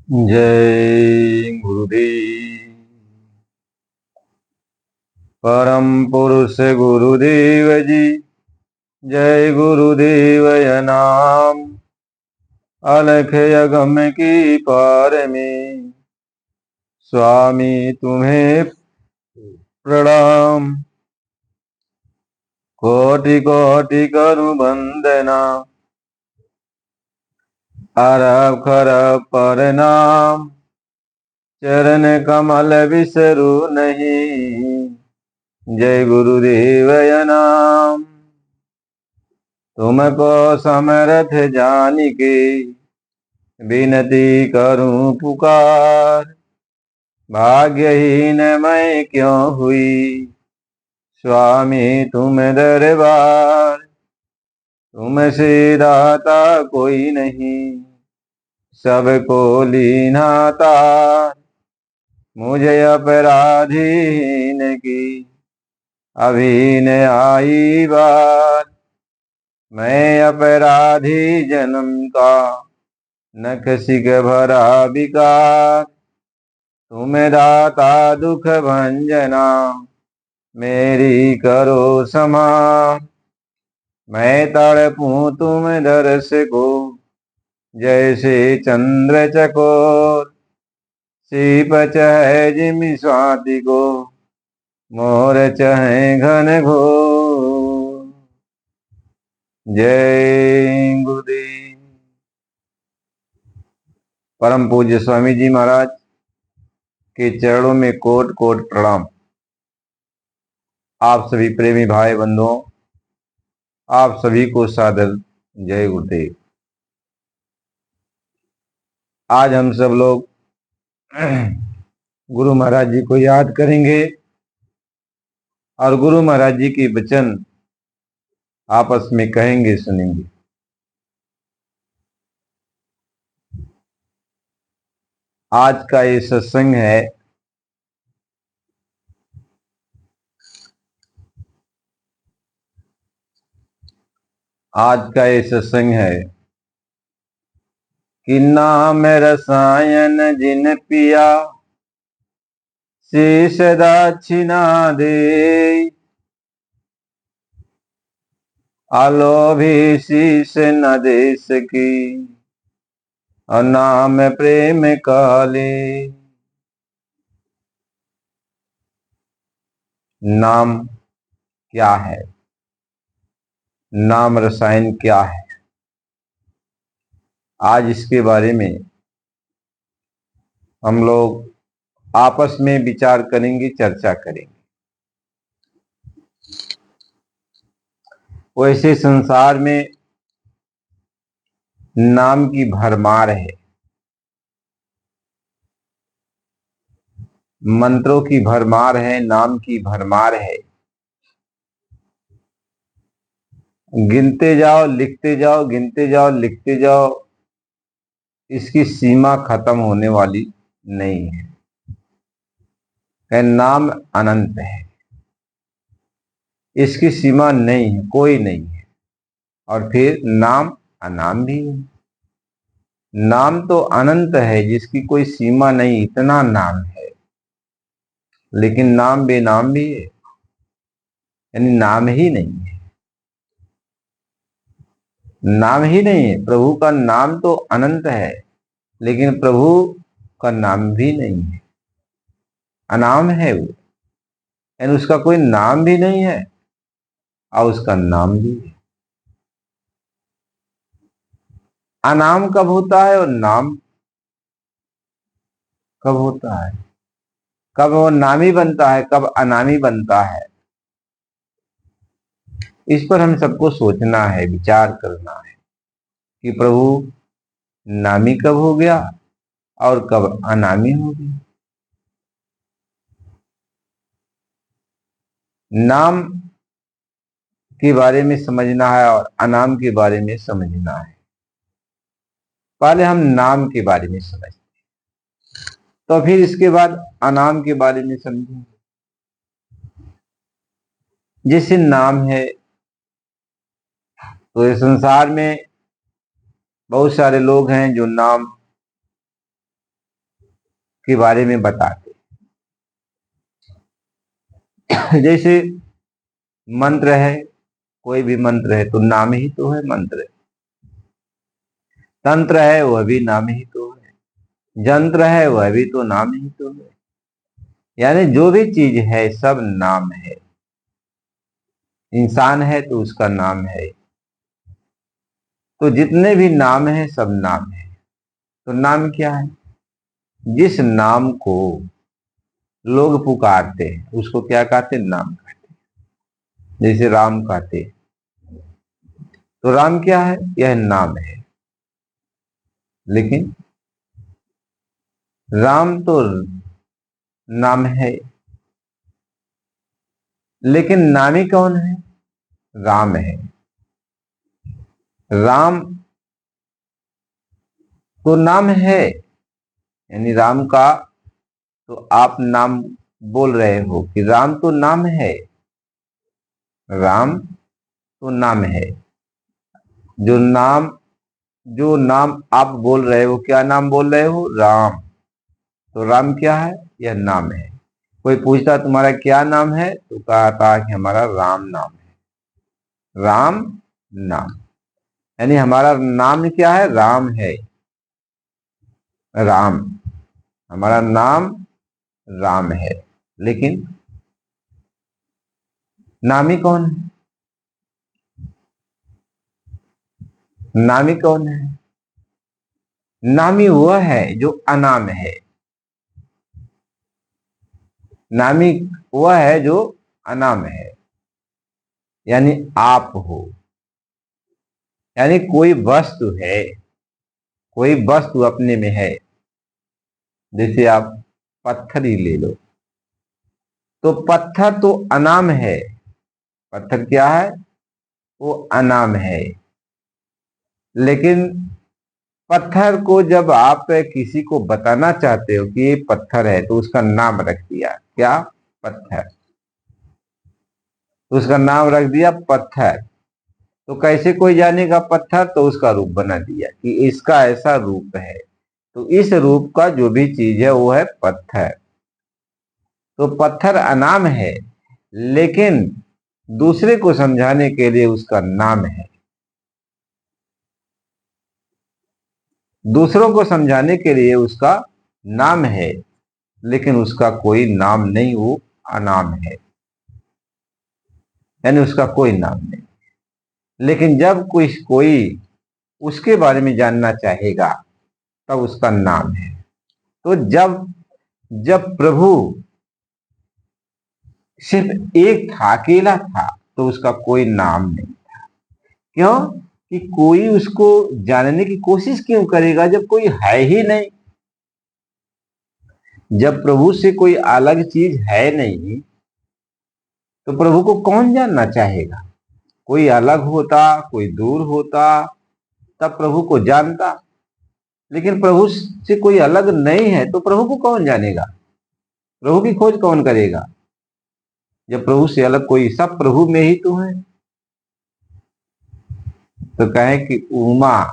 जय गुरुदेव। परम पुरुष गुरुदेव जी, जय गुरुदेव नाम। अलख अगम की पार में स्वामी तुम्हें प्रणाम। कोटि कोटि करु वंदना, अरब खरब प्रणाम। चरण कमल बिसरू नहीं, जय गुरुदेव नाम। तुमको समर्थ जान के विनती करूं पुकार। भाग्यहीन मैं क्यों हुई स्वामी तुम दरबार। तुमसे दाता कोई नहीं, सबको लीना तार। मुझे अपराधीन की अभी न आई बार। मैं अपराधी जन्म का नख सिक भरा विकार। तुम दाता दुख भंजना, मेरी करो समार। मैं तड़पूं तुम दर्श को, जैसे चंद्र चकोर। सीप चहे जिमि स्वाति को, मोर चहे घन घोर। जय गुरुदेव। परम पूज्य स्वामी जी महाराज के चरणों में कोट कोट प्रणाम। आप सभी प्रेमी भाई बंधुओं, आप सभी को सादर जय गुरुदेव। आज हम सब लोग गुरु महाराज जी को याद करेंगे और गुरु महाराज जी के वचन आपस में कहेंगे, सुनेंगे। आज का ये सत्संग है कि नाम रसायन जिन पिया, शीश दक्षिणा दे। अलोभी शीश न दे सकी, और नाम प्रेम काले। नाम क्या है? नाम रसायन क्या है? आज इसके बारे में हम लोग आपस में विचार करेंगे, चर्चा करेंगे। वैसे संसार में नाम की भरमार है, मंत्रों की भरमार है, नाम की भरमार है। गिनते जाओ, लिखते जाओ, गिनते जाओ, लिखते जाओ, इसकी सीमा खत्म होने वाली नहीं है। नाम अनंत है, इसकी सीमा नहीं है, कोई नहीं है। और फिर नाम अनाम भी है। नाम तो अनंत है, जिसकी कोई सीमा नहीं, इतना नाम है। लेकिन नाम बेनाम भी है, यानी नाम ही नहीं है। नाम ही नहीं है। प्रभु का नाम तो अनंत है, लेकिन प्रभु का नाम भी नहीं है, अनाम है वो। यानी उसका कोई नाम भी नहीं है और उसका नाम भी है। अनाम कब होता है और नाम कब होता है? कब वो नामी बनता है, कब अनामी बनता है? इस पर हम सबको सोचना है, विचार करना है कि प्रभु नामी कब हो गया और कब अनामी हो गया। नाम के बारे में समझना है और अनाम के बारे में समझना है। पहले हम नाम के बारे में समझते, तो फिर इसके बाद अनाम के बारे में समझेंगे। जैसे नाम है, तो इस संसार में बहुत सारे लोग हैं जो नाम के बारे में बताते। जैसे मंत्र है, कोई भी मंत्र है तो नाम ही तो है मंत्र। तंत्र है वह भी नाम ही तो है, यंत्र है वह भी तो नाम ही तो है। यानी जो भी चीज है सब नाम है। इंसान है तो उसका नाम है। तो जितने भी नाम है सब नाम है। तो नाम क्या है? जिस नाम को लोग पुकारते हैं उसको क्या कहते हैं? नाम कहते हैं। जैसे राम कहते हैं, तो राम क्या है? यह नाम है। लेकिन राम तो नाम है, लेकिन नामी कौन है? राम है। राम तो नाम है, यानी राम का तो आप नाम बोल रहे हो कि राम तो नाम है। राम तो नाम है। जो नाम जो नाम आप बोल रहे हो, क्या नाम बोल रहे हो? राम। तो राम क्या है? यह नाम है। कोई पूछता तुम्हारा क्या नाम है, तो कहता कि हमारा राम नाम है। राम नाम, यानी हमारा नाम क्या है? राम है। राम, हमारा नाम राम है। लेकिन नामी कौन है? नामी कौन है? नामी वह है जो अनाम है। नामी वह है जो अनाम है, यानी आप हो। यानी कोई वस्तु है, कोई वस्तु अपने में है। जैसे आप पत्थर ही ले लो, तो पत्थर तो अनाम है। पत्थर क्या है? वो अनाम है। लेकिन पत्थर को जब आप किसी को बताना चाहते हो कि ये पत्थर है, तो उसका नाम रख दिया। क्या? पत्थर। तो उसका नाम रख दिया पत्थर। तो कैसे कोई जानेगा पत्थर? तो उसका रूप बना दिया कि इसका ऐसा रूप है। तो इस रूप का जो भी चीज है वो है पत्थर। तो पत्थर अनाम है, लेकिन दूसरे को समझाने के लिए उसका नाम है। दूसरों को समझाने के लिए उसका नाम है, लेकिन उसका कोई नाम नहीं, वो अनाम है। यानी उसका कोई नाम नहीं। लेकिन जब कोई कोई उसके बारे में जानना चाहेगा तब उसका नाम है। तो जब जब प्रभु सिर्फ एक था, अकेला था, तो उसका कोई नाम नहीं। क्यों? कि कोई उसको जानने की कोशिश क्यों करेगा जब कोई है ही नहीं। जब प्रभु से कोई अलग चीज है नहीं, तो प्रभु को कौन जानना चाहेगा? कोई अलग होता, कोई दूर होता, तब प्रभु को जानता। लेकिन प्रभु से कोई अलग नहीं है तो प्रभु को कौन जानेगा? प्रभु की खोज कौन करेगा? जब प्रभु से अलग कोई, सब प्रभु में ही तो है। तो कहे कि उमा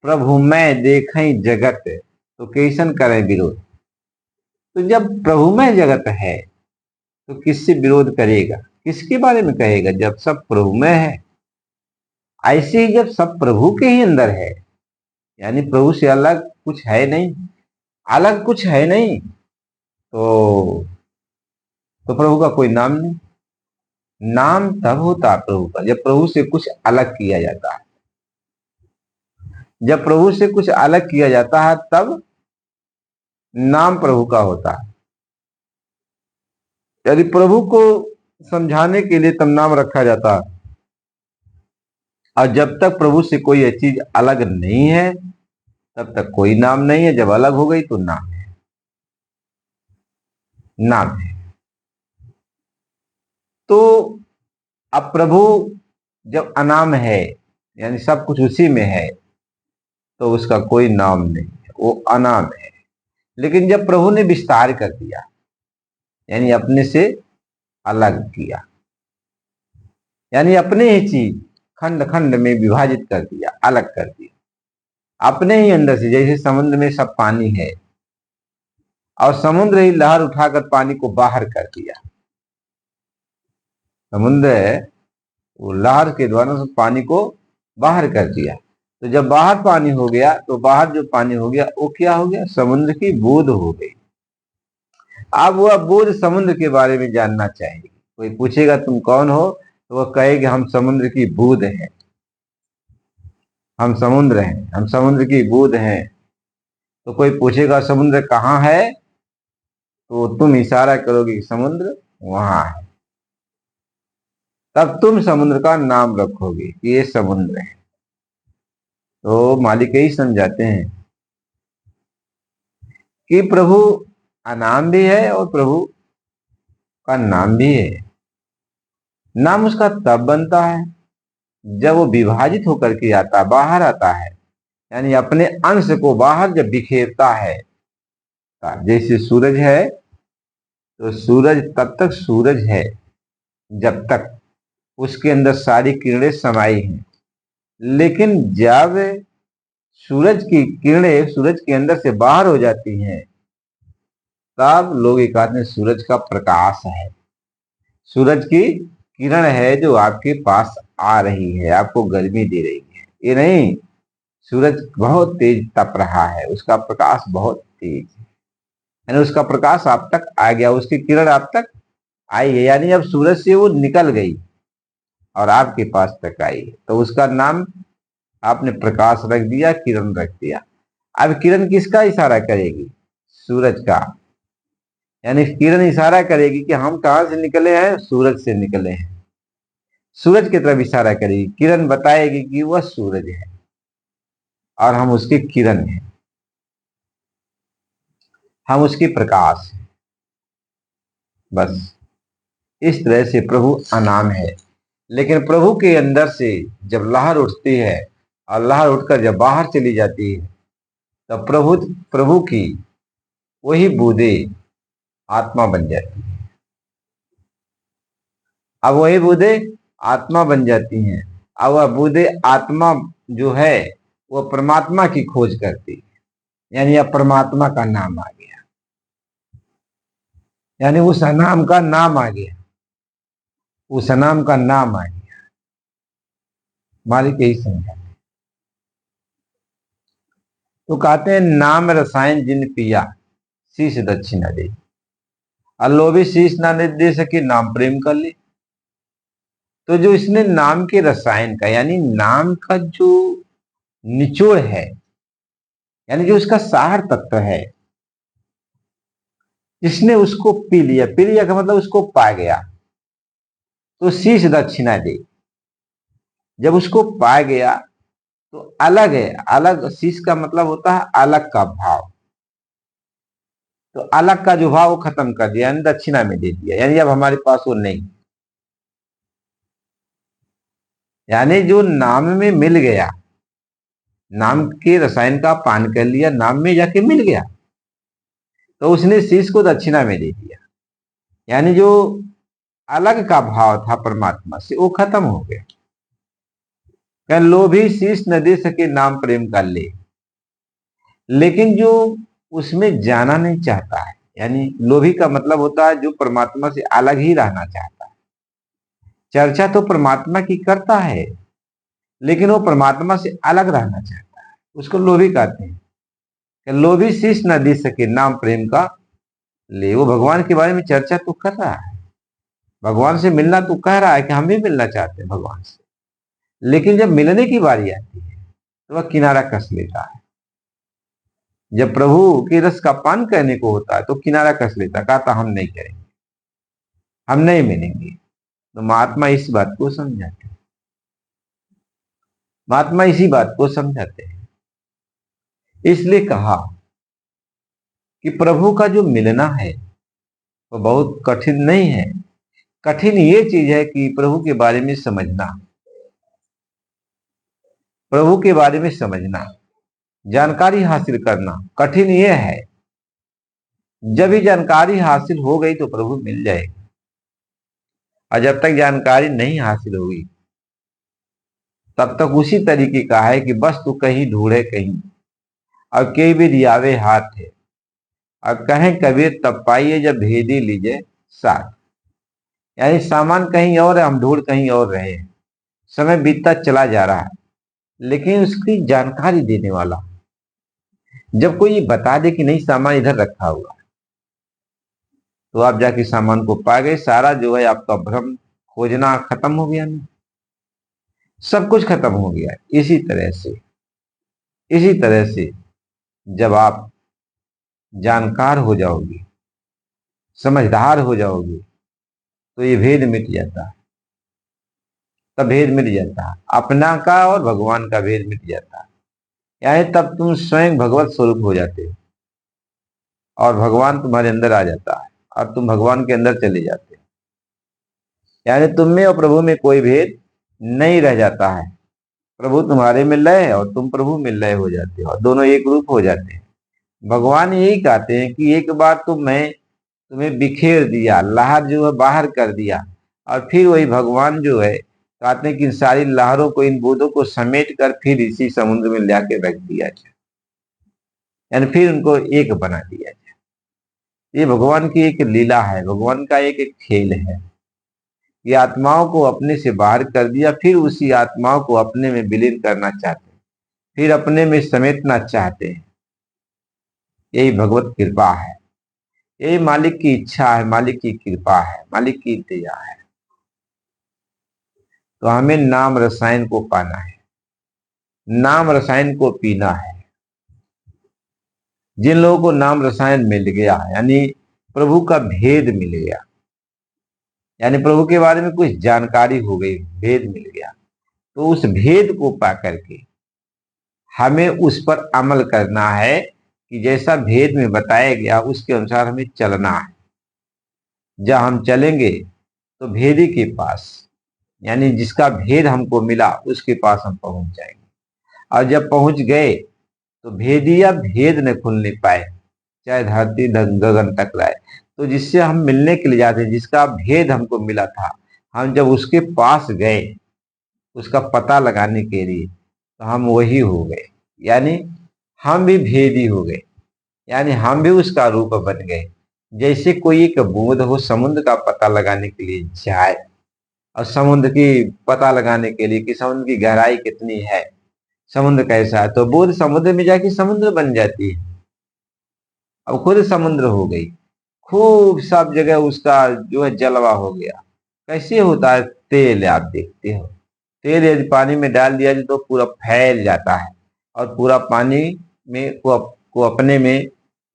प्रभु में देखें जगत, तो कैसन करें विरोध। तो जब प्रभु में जगत है तो किससे विरोध करेगा? किसके बारे में कहेगा जब सब प्रभु में है? ऐसे ही जब सब प्रभु के ही अंदर है, यानी प्रभु से अलग कुछ है नहीं, अलग कुछ है नहीं, तो प्रभु का कोई नाम नहीं। नाम तब होता है प्रभु का जब प्रभु से कुछ अलग किया जाता है। जब प्रभु से कुछ अलग किया जाता है तब नाम प्रभु का होता है। यदि प्रभु को समझाने के लिए तब नाम रखा जाता है। और जब तक प्रभु से कोई ये चीज अलग नहीं है तब तक कोई नाम नहीं है। जब अलग हो गई तो नाम है। नाम है। तो अब प्रभु जब अनाम है, यानी सब कुछ उसी में है, तो उसका कोई नाम नहीं है, वो अनाम है। लेकिन जब प्रभु ने विस्तार कर दिया, यानी अपने से अलग किया, यानी अपने ही चीज खंड खंड में विभाजित कर दिया, अलग कर दिया अपने ही अंदर से। जैसे समुद्र में सब पानी है, और समुद्र ही लहर उठाकर पानी को बाहर कर दिया। समुद्र वो लहर के द्वारा उस पानी को बाहर कर दिया। तो जब बाहर पानी हो गया तो बाहर जो पानी हो गया वो क्या हो गया, समुद्र की बूंद हो गई। अब वह बूंद समुद्र के बारे में जानना चाहेगी। कोई पूछेगा तुम कौन हो, तो वह कहेगी हम समुद्र की बूंद हैं, हम समुद्र हैं, हम समुद्र की बूंद हैं। तो कोई पूछेगा समुद्र कहाँ है, तो तुम इशारा करोगे समुद्र वहां है। तब तुम समुद्र का नाम रखोगे कि ये समुद्र है। तो मालिक यही समझाते हैं कि प्रभु अनाम भी है और प्रभु का नाम भी है। नाम उसका तब बनता है जब वो विभाजित होकर के आता, बाहर आता है, यानी अपने अंश को बाहर जब बिखेरता है। जैसे सूरज है तो सूरज तब तक सूरज है जब तक उसके अंदर सारी किरणें समाई हैं, लेकिन जब सूरज की किरणें सूरज के अंदर से बाहर हो जाती हैं तब लोग एक कहते हैं सूरज का प्रकाश है, सूरज की किरण है जो आपके पास आ रही है, आपको गर्मी दे रही है। ये नहीं, सूरज बहुत तेज तप रहा है, उसका प्रकाश बहुत तेज है, यानी उसका प्रकाश आप तक आ गया, उसकी किरण आप तक आई है, यानी अब सूरज से वो निकल गई और आपके पास तक आई है। तो उसका नाम आपने प्रकाश रख दिया, किरण रख दिया। अब किरण किसका इशारा करेगी, सूरज का, यानी किरण इशारा करेगी कि हम कहां से निकले हैं, सूरज से निकले हैं। सूरज की तरफ इशारा करेगी, किरण बताएगी कि वह सूरज है और हम उसकी किरण हैं, हम उसकी प्रकाश हैं। बस इस तरह से प्रभु अनाम है। लेकिन प्रभु के अंदर से जब लहर उठती है और लहर उठकर जब बाहर चली जाती है तब प्रभु प्रभु की वही बूंदें आत्मा बन जाती है। अब वही बूंदें आत्मा बन जाती हैं। अब वह बूंदें आत्मा जो है वह परमात्मा की खोज करती है, यानी अब परमात्मा का नाम आ गया, यानी उस नाम का नाम आ गया, उस नाम का नाम आ गया। मालिक यही समझा। तो कहते हैं नाम रसायन जिन पिया शीश दक्षिणा दे, और लोभी शीश ना दे सके नाम प्रेम कर ले। तो जो इसने नाम के रसायन का, यानी नाम का जो निचोड़ है, यानी जो उसका सार तत्व है, जिसने उसको पी लिया, पी लिया का मतलब उसको पा गया, तो शीश दक्षिणा दे। जब उसको पा गया तो अलग है, अलग, शीश का मतलब होता है अलग का भाव। तो अलग का जो भाव वो खत्म कर दिया, यानी दक्षिणा में दे दिया, यानी अब हमारे पास वो नहीं, यानी जो नाम में मिल गया, नाम के रसायन का पान कर लिया, नाम में जाके मिल गया, तो उसने शीश को दक्षिणा में दे दिया, यानी जो अलग का भाव था परमात्मा से वो खत्म हो गया। क्या लोभी शीश न दे सके नाम प्रेम कर ले, लेकिन जो उसमें जाना नहीं चाहता है, यानी लोभी का मतलब होता है जो परमात्मा से अलग ही रहना चाहता है। चर्चा तो परमात्मा की करता है लेकिन वो परमात्मा से अलग रहना चाहता है, उसको लोभी कहते हैं। कि लोभी शीश न दे सके नाम प्रेम का ले, वो भगवान के बारे में चर्चा तो कर रहा है, भगवान से मिलना तो कह रहा है कि हम भी मिलना चाहते हैं भगवान से, लेकिन जब मिलने की बारी आती है तो वह किनारा कस लेता है। जब प्रभु के रस का पान करने को होता है तो किनारा कस लेता, कहता हम नहीं करेंगे, हम नहीं मिलेंगे। तो महात्मा इस बात को समझाते हैं, महात्मा इसी बात को समझाते हैं। इसलिए कहा कि प्रभु का जो मिलना है वो बहुत कठिन नहीं है, कठिन ये चीज है कि प्रभु के बारे में समझना, प्रभु के बारे में समझना, जानकारी हासिल करना कठिन ये है। जब ही जानकारी हासिल हो गई तो प्रभु मिल जाएगा, और जब तक जानकारी नहीं हासिल होगी तब तक उसी तरीके का है कि बस तू कहीं ढूंढे कहीं और कई भी दियावे हाथ है, और कहें कबीर तब पाइए जब भेदी लीजिए साथ। यानी सामान कहीं और है, हम ढूंढ कहीं और रहे हैं, समय बीतता चला जा रहा है, लेकिन उसकी जानकारी देने वाला जब कोई ये बता दे कि नहीं सामान इधर रखा हुआ है, तो आप जाके सामान को पा गए। सारा जो है आपका भ्रम खोजना खत्म हो गया ना, सब कुछ खत्म हो गया। इसी तरह से जब आप जानकार हो जाओगे, समझदार हो जाओगे, तो ये भेद मिट जाता है। तब भेद मिट जाता है, अपना का और भगवान का भेद मिट जाता है। यानी तब तुम स्वयं भगवत स्वरूप हो जाते हो और भगवान तुम्हारे अंदर आ जाता है और तुम भगवान के अंदर चले जाते हो। यानी तुम में और प्रभु में कोई भेद नहीं रह जाता है। प्रभु तुम्हारे में लय है और तुम प्रभु में लय हो जाते हो और दोनों एक रूप हो जाते हैं। भगवान यही कहते हैं कि एक बार तो मैं तुम्हें बिखेर दिया, लहर जो है बाहर कर दिया, और फिर वही भगवान जो है कहते हैं कि इन सारी लहरों को, इन बूंदों को समेट कर फिर इसी समुद्र में लाके रख दिया जाए, यानी फिर उनको एक बना दिया जाए। ये भगवान की एक लीला है, भगवान का एक खेल है। ये आत्माओं को अपने से बाहर कर दिया, फिर उसी आत्माओं को अपने में विलीन करना चाहते हैं, फिर अपने में समेटना चाहते हैं। यही भगवत कृपा है, यही मालिक की इच्छा है, मालिक की कृपा है, मालिक की दया है। तो हमें नाम रसायन को पाना है, नाम रसायन को पीना है। जिन लोगों को नाम रसायन मिल गया, यानी प्रभु का भेद मिल गया, यानी प्रभु के बारे में कुछ जानकारी हो गई, भेद मिल गया, तो उस भेद को पा करके हमें उस पर अमल करना है कि जैसा भेद में बताया गया उसके अनुसार हमें चलना है। जब हम चलेंगे तो भेदी के पास, यानी जिसका भेद हमको मिला उसके पास हम पहुंच जाएंगे। और जब पहुंच गए तो भेदिया भेद न खुलने पाए, चाहे धरती गगन टकराए। तो जिससे हम मिलने के लिए जाते हैं, जिसका भेद हमको मिला था, हम जब उसके पास गए उसका पता लगाने के लिए, तो हम वही हो गए, यानी हम भी भेदी हो गए, यानी हम भी उसका रूप बन गए। जैसे कोई एक बूंद हो समुद्र का पता लगाने के लिए जाए, और समुद्र की पता लगाने के लिए कि समुद्र की गहराई कितनी है, समुद्र कैसा है, तो बूंद समुद्र में जाके समुद्र बन जाती है, अब खुद समुद्र हो गई। खूब सब जगह उसका जो है जलवा हो गया। कैसे होता है? तेल आप देखते हो, तेल यदि पानी में डाल दिया जाए तो पूरा फैल जाता है और पूरा पानी में को अपने में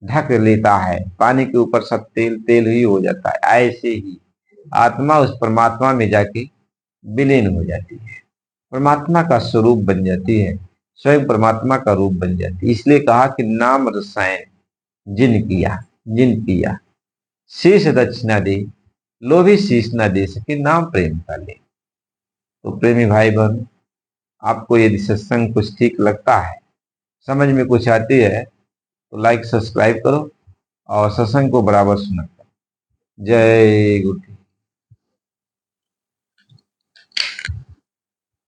ढक लेता है, पानी के ऊपर सब तेल तेल ही हो जाता है। ऐसे ही आत्मा उस परमात्मा में जाके विलीन हो जाती है, परमात्मा का स्वरूप बन जाती है, स्वयं परमात्मा का रूप बन जाती है। इसलिए कहा कि नाम रसायन जिन पिया शीश दक्षिणा दे, लोभी शीश न दे सके नाम प्रेम का ले। तो प्रेमी भाई बहन, आपको यदि सत्संग कुछ ठीक लगता है, समझ में कुछ आती है, तो लाइक सब्सक्राइब करो और सत्संग को बराबर सुना करो। जय गुरु।